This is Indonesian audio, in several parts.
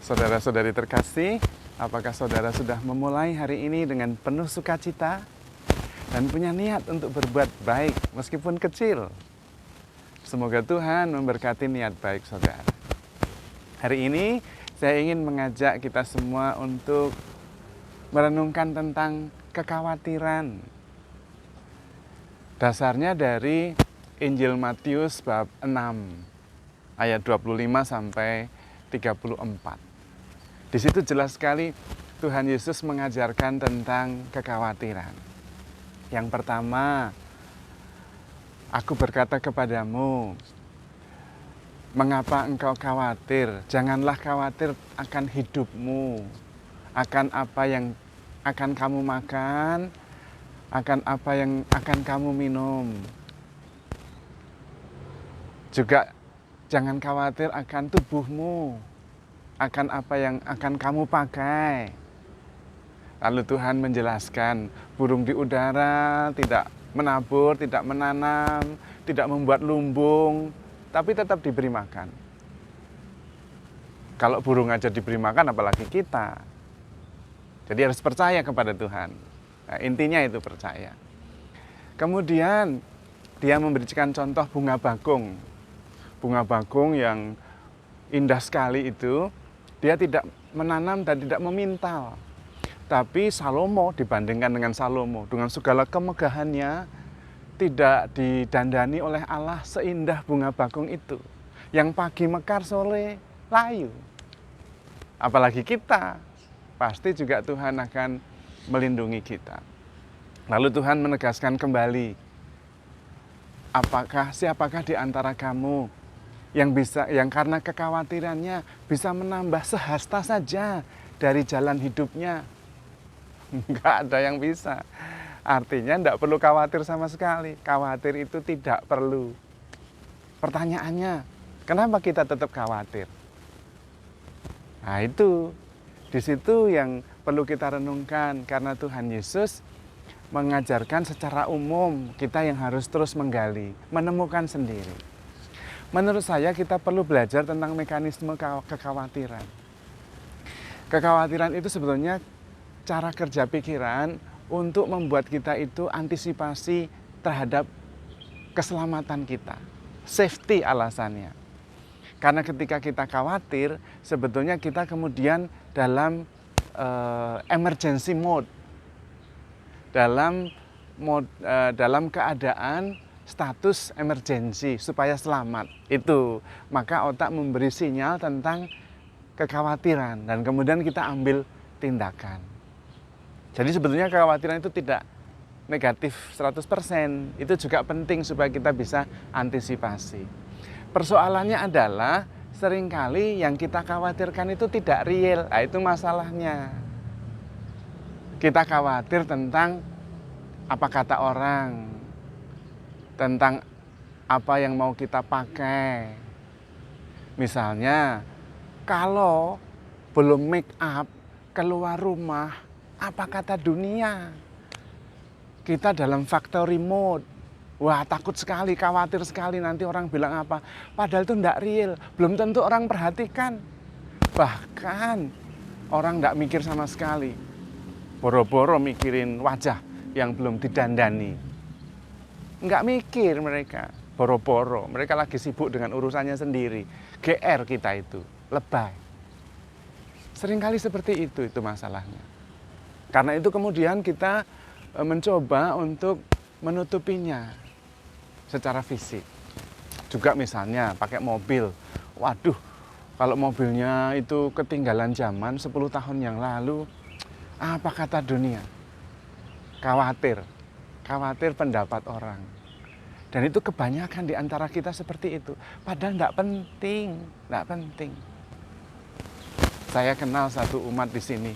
Saudara-saudari terkasih, apakah saudara sudah memulai hari ini dengan penuh sukacita dan punya niat untuk berbuat baik meskipun kecil? Semoga Tuhan memberkati niat baik saudara. Hari ini saya ingin mengajak kita semua untuk merenungkan tentang kekhawatiran. Dasarnya dari Injil Matius bab 6 ayat 25 sampai 34. Di situ jelas sekali Tuhan Yesus mengajarkan tentang kekhawatiran. Yang pertama, aku berkata kepadamu, mengapa engkau khawatir? Janganlah khawatir akan hidupmu, akan apa yang akan kamu makan, akan apa yang akan kamu minum. Juga jangan khawatir akan tubuhmu, akan apa yang akan kamu pakai. Lalu Tuhan menjelaskan, burung di udara tidak menabur, tidak menanam, tidak membuat lumbung, tapi tetap diberi makan. Kalau burung aja diberi makan, apalagi kita. Jadi harus percaya kepada Tuhan. Nah, intinya itu percaya. Kemudian dia memberikan contoh bunga bakung. Bunga bakung yang indah sekali itu, dia tidak menanam dan tidak memintal. Tapi Salomo, dibandingkan dengan Salomo, dengan segala kemegahannya, tidak didandani oleh Allah seindah bunga bakung itu. Yang pagi mekar, sore layu. Apalagi kita, pasti juga Tuhan akan melindungi kita. Lalu Tuhan menegaskan kembali, siapakah di antara kamu yang karena kekhawatirannya bisa menambah sehasta saja dari jalan hidupnya? Enggak ada yang bisa. Artinya tidak perlu khawatir sama sekali. Khawatir itu tidak perlu. Pertanyaannya, kenapa kita tetap khawatir? Nah itu, di situ yang perlu kita renungkan. Karena Tuhan Yesus mengajarkan secara umum, kita yang harus terus menggali, menemukan sendiri. Menurut saya kita perlu belajar tentang mekanisme kekhawatiran. Kekhawatiran itu sebetulnya cara kerja pikiran untuk membuat kita itu antisipasi terhadap keselamatan kita. Safety alasannya. Karena ketika kita khawatir, sebetulnya kita kemudian dalam emergency mode. Dalam keadaan status emergensi supaya selamat. Itu maka otak memberi sinyal tentang kekhawatiran dan kemudian kita ambil tindakan. Jadi sebetulnya kekhawatiran itu tidak negatif 100%. Itu juga penting supaya kita bisa antisipasi. Persoalannya adalah seringkali yang kita khawatirkan itu tidak real. Nah, itu masalahnya. Kita khawatir tentang apa kata orang, tentang apa yang mau kita pakai. Misalnya, kalau belum make up, keluar rumah, apa kata dunia? Kita dalam factory mode. Wah, takut sekali, khawatir sekali nanti orang bilang apa. Padahal itu tidak real, belum tentu orang perhatikan. Bahkan orang tidak mikir sama sekali. Boro-boro mikirin wajah yang belum didandani. Nggak mikir mereka, boro-boro. Mereka lagi sibuk dengan urusannya sendiri. GR kita itu, lebay. Seringkali seperti itu masalahnya. Karena itu kemudian kita mencoba untuk menutupinya secara fisik. Juga misalnya pakai mobil. Waduh, kalau mobilnya itu ketinggalan zaman 10 tahun yang lalu, apa kata dunia? Khawatir pendapat orang. Dan itu kebanyakan di antara kita seperti itu. Padahal tidak penting. Saya kenal satu umat di sini.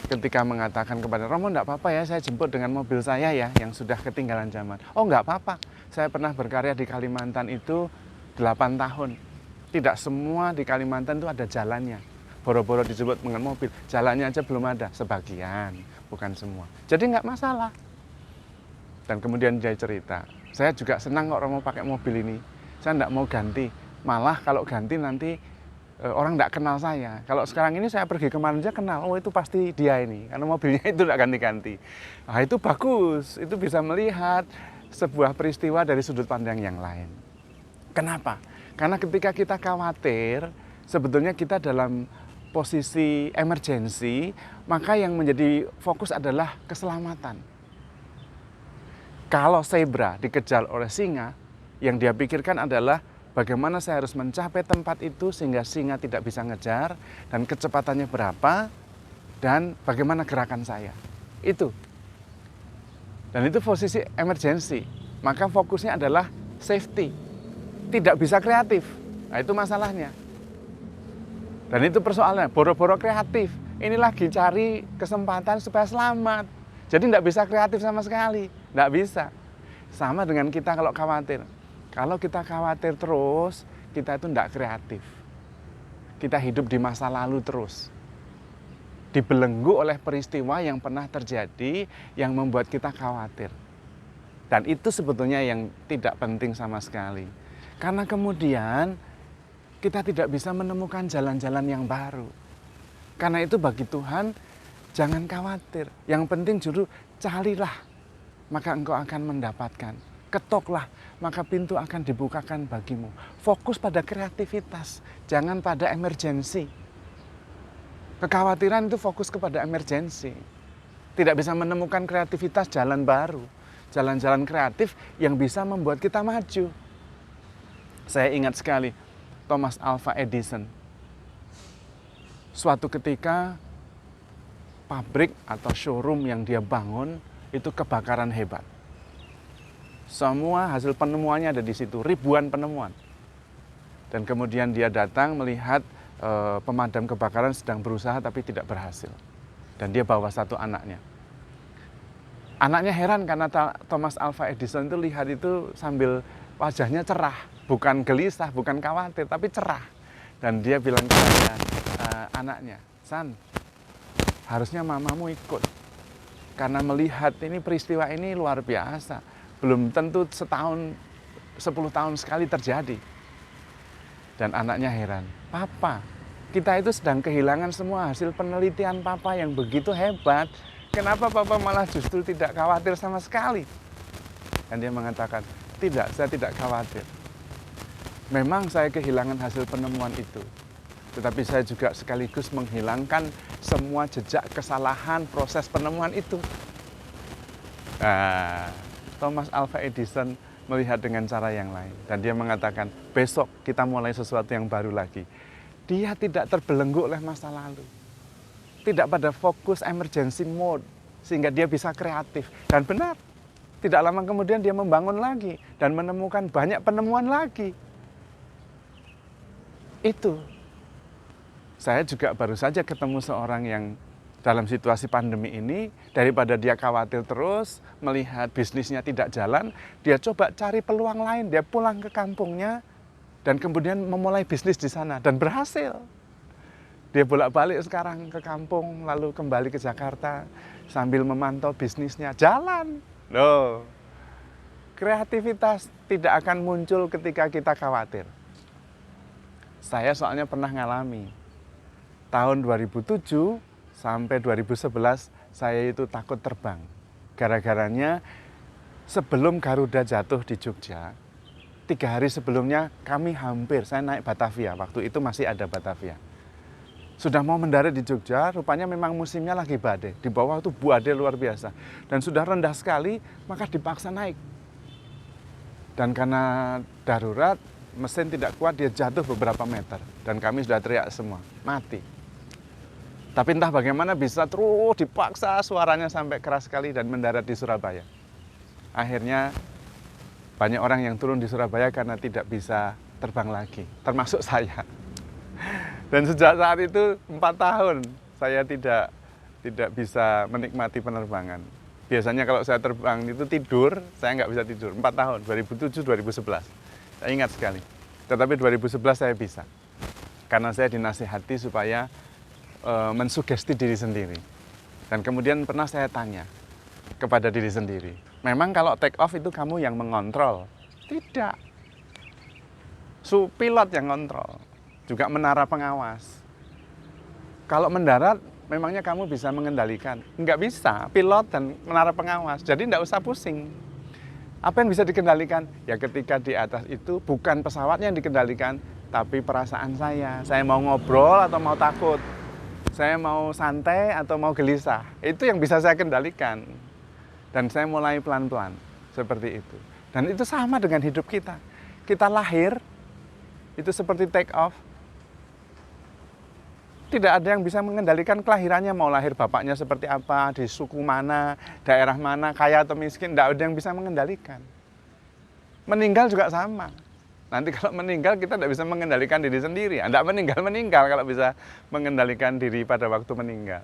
Ketika mengatakan kepada Romo, tidak apa-apa ya, saya jemput dengan mobil saya ya, yang sudah ketinggalan zaman. Oh, nggak apa-apa. Saya pernah berkarya di Kalimantan itu 8 tahun. Tidak semua di Kalimantan itu ada jalannya. Boro-boro dijemput dengan mobil, jalannya aja belum ada. Sebagian, bukan semua. Jadi nggak masalah. Dan kemudian dia cerita, saya juga senang kok Romo pakai mobil ini. Saya tidak mau ganti. Malah kalau ganti nanti orang tidak kenal saya. Kalau sekarang ini saya pergi kemana aja kenal, oh itu pasti dia ini, karena mobilnya itu tidak ganti-ganti. Nah itu bagus, itu bisa melihat sebuah peristiwa dari sudut pandang yang lain. Kenapa? Karena ketika kita khawatir, sebetulnya kita dalam posisi emergensi, maka yang menjadi fokus adalah keselamatan. Kalau zebra dikejar oleh singa, yang dia pikirkan adalah bagaimana saya harus mencapai tempat itu sehingga singa tidak bisa ngejar, dan kecepatannya berapa, dan bagaimana gerakan saya. Itu. Dan itu posisi emergensi. Maka fokusnya adalah safety. Tidak bisa kreatif. Nah itu masalahnya. Dan itu persoalannya, boro-boro kreatif. Ini lagi cari kesempatan supaya selamat. Jadi tidak bisa kreatif sama sekali. Tidak bisa. Sama dengan kita kalau khawatir. Kalau kita khawatir terus, kita itu tidak kreatif. Kita hidup di masa lalu terus. Dibelenggu oleh peristiwa yang pernah terjadi yang membuat kita khawatir. Dan itu sebetulnya yang tidak penting sama sekali. Karena kemudian kita tidak bisa menemukan jalan-jalan yang baru. Karena itu bagi Tuhan, jangan khawatir. Yang penting justru carilah, maka engkau akan mendapatkan. Ketoklah, maka pintu akan dibukakan bagimu. Fokus pada kreativitas, jangan pada emergensi. Kekhawatiran itu fokus kepada emergensi. Tidak bisa menemukan kreativitas jalan baru. Jalan-jalan kreatif yang bisa membuat kita maju. Saya ingat sekali Thomas Alva Edison. Suatu ketika pabrik atau showroom yang dia bangun itu kebakaran hebat. Semua hasil penemuannya ada di situ, ribuan penemuan. Dan kemudian dia datang melihat pemadam kebakaran sedang berusaha tapi tidak berhasil. Dan dia bawa satu anaknya. Anaknya heran karena Thomas Alva Edison itu lihat itu sambil wajahnya cerah. Bukan gelisah, bukan khawatir, tapi cerah. Dan dia bilang kepada anaknya, "San, harusnya mamamu ikut. Karena melihat ini peristiwa ini luar biasa. Belum tentu setahun, 10 tahun sekali terjadi." Dan anaknya heran, "Papa, kita itu sedang kehilangan semua hasil penelitian Papa yang begitu hebat. Kenapa Papa malah justru tidak khawatir sama sekali?" Dan dia mengatakan, "Tidak, saya tidak khawatir. Memang saya kehilangan hasil penemuan itu. Tetapi saya juga sekaligus menghilangkan semua jejak kesalahan proses penemuan itu." Nah, Thomas Alva Edison melihat dengan cara yang lain. Dan dia mengatakan, besok kita mulai sesuatu yang baru lagi. Dia tidak terbelenggu oleh masa lalu. Tidak pada fokus emergency mode. Sehingga dia bisa kreatif. Dan benar, tidak lama kemudian dia membangun lagi. Dan menemukan banyak penemuan lagi. Itu. Saya juga baru saja ketemu seorang yang dalam situasi pandemi ini, daripada dia khawatir terus, melihat bisnisnya tidak jalan, dia coba cari peluang lain. Dia pulang ke kampungnya, dan kemudian memulai bisnis di sana, dan berhasil. Dia bolak-balik sekarang ke kampung, lalu kembali ke Jakarta, sambil memantau bisnisnya, jalan. Loh, kreativitas tidak akan muncul ketika kita khawatir. Saya soalnya pernah ngalami. Tahun 2007, sampai 2011 saya itu takut terbang. Gara-garanya sebelum Garuda jatuh di Jogja, 3 hari sebelumnya kami saya naik Batavia. Waktu itu masih ada Batavia. Sudah mau mendarat di Jogja, rupanya memang musimnya lagi badai. Di bawah itu badai luar biasa. Dan sudah rendah sekali, maka dipaksa naik. Dan karena darurat, mesin tidak kuat, dia jatuh beberapa meter. Dan kami sudah teriak semua, mati. Tapi entah bagaimana bisa terus dipaksa, suaranya sampai keras sekali dan mendarat di Surabaya. Akhirnya banyak orang yang turun di Surabaya karena tidak bisa terbang lagi, termasuk saya. Dan sejak saat itu 4 tahun saya tidak bisa menikmati penerbangan. Biasanya kalau saya terbang itu tidur, saya nggak bisa tidur. 4 tahun, 2007-2011. Saya ingat sekali. Tetapi 2011 saya bisa. Karena saya dinasihati supaya mensugesti diri sendiri. Dan kemudian pernah saya tanya kepada diri sendiri, memang kalau take off itu kamu yang mengontrol? Tidak. Pilot yang kontrol. juga menara pengawas. Kalau mendarat, memangnya kamu bisa mengendalikan? Nggak bisa, pilot dan menara pengawas. Jadi nggak usah pusing. Apa yang bisa dikendalikan? Ya ketika di atas itu bukan pesawatnya yang dikendalikan, tapi perasaan saya. Saya mau ngobrol atau mau takut. Saya mau santai atau mau gelisah. Itu yang bisa saya kendalikan. Dan saya mulai pelan-pelan seperti itu. Dan itu sama dengan hidup kita. Kita lahir, itu seperti take off. Tidak ada yang bisa mengendalikan kelahirannya, mau lahir bapaknya seperti apa, di suku mana, daerah mana, kaya atau miskin, tidak ada yang bisa mengendalikan. Meninggal juga sama. Nanti kalau meninggal kita tidak bisa mengendalikan diri sendiri. Tidak meninggal kalau bisa mengendalikan diri pada waktu meninggal.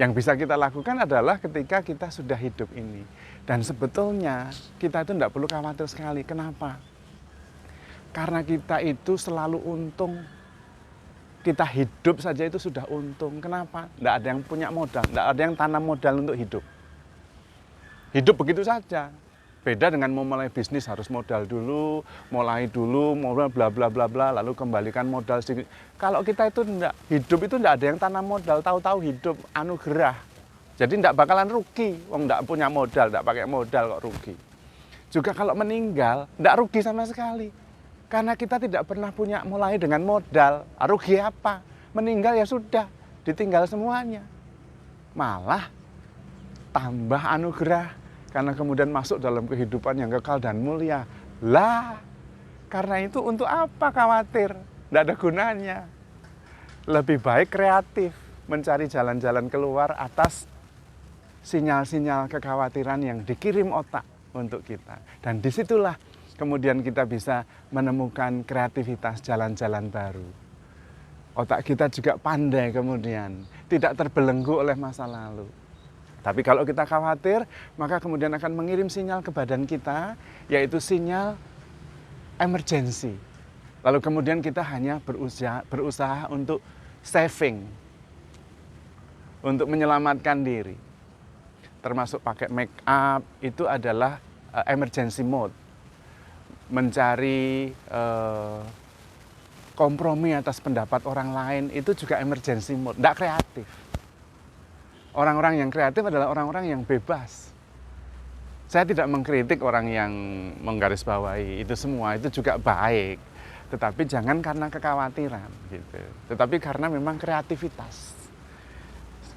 Yang bisa kita lakukan adalah ketika kita sudah hidup ini. Dan sebetulnya kita itu tidak perlu khawatir sekali. Kenapa? Karena kita itu selalu untung. Kita hidup saja itu sudah untung. Kenapa? Tidak ada yang punya modal, tidak ada yang tanam modal untuk hidup. Hidup begitu saja. Beda dengan memulai bisnis harus modal dulu, mulai dulu, modal bla bla bla bla, lalu kembalikan modal sedikit. Kalau kita itu tidak, hidup itu tidak ada yang tanam modal, tahu-tahu hidup anugerah. Jadi tidak bakalan rugi, wong tidak punya modal, tidak pakai modal kok rugi. Juga kalau meninggal, tidak rugi sama sekali. Karena kita tidak pernah punya mulai dengan modal, rugi apa? Meninggal ya sudah, ditinggal semuanya. Malah tambah anugerah, karena kemudian masuk dalam kehidupan yang kekal dan mulia. Lah, karena itu untuk apa khawatir? Tidak ada gunanya. Lebih baik kreatif, mencari jalan-jalan keluar atas sinyal-sinyal kekhawatiran yang dikirim otak untuk kita. Dan disitulah kemudian kita bisa menemukan kreativitas jalan-jalan baru. Otak kita juga pandai kemudian, tidak terbelenggu oleh masa lalu. Tapi kalau kita khawatir, maka kemudian akan mengirim sinyal ke badan kita, yaitu sinyal emergency. Lalu kemudian kita hanya berusaha untuk saving, untuk menyelamatkan diri. Termasuk pakai make up, itu adalah emergency mode. Mencari kompromi atas pendapat orang lain, itu juga emergency mode, tidak kreatif. Orang-orang yang kreatif adalah orang-orang yang bebas. Saya tidak mengkritik orang yang menggarisbawahi itu semua, itu juga baik. Tetapi jangan karena kekhawatiran, gitu. Tetapi karena memang kreativitas.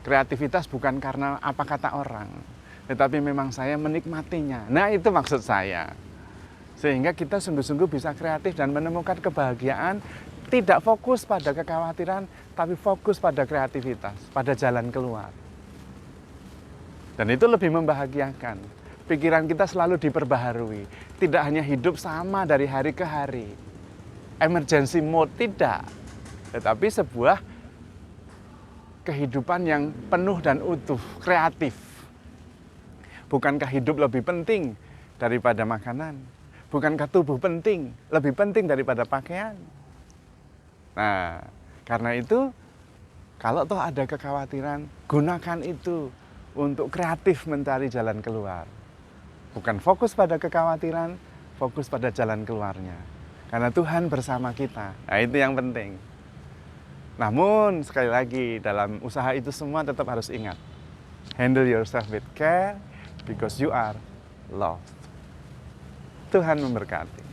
Kreativitas bukan karena apa kata orang, tetapi memang saya menikmatinya. Nah itu maksud saya. Sehingga kita sungguh-sungguh bisa kreatif dan menemukan kebahagiaan, tidak fokus pada kekhawatiran, tapi fokus pada kreativitas, pada jalan keluar. Dan itu lebih membahagiakan. Pikiran kita selalu diperbaharui. Tidak hanya hidup sama dari hari ke hari. Emergency mode, tidak. Tetapi sebuah kehidupan yang penuh dan utuh, kreatif. Bukankah hidup lebih penting daripada makanan? Bukankah tubuh penting, lebih penting daripada pakaian? Nah, karena itu, kalau toh ada kekhawatiran, gunakan itu untuk kreatif mencari jalan keluar. Bukan fokus pada kekhawatiran, fokus pada jalan keluarnya. Karena Tuhan bersama kita. Nah, itu yang penting. Namun, sekali lagi, dalam usaha itu semua tetap harus ingat. Handle yourself with care, because you are loved. Tuhan memberkati.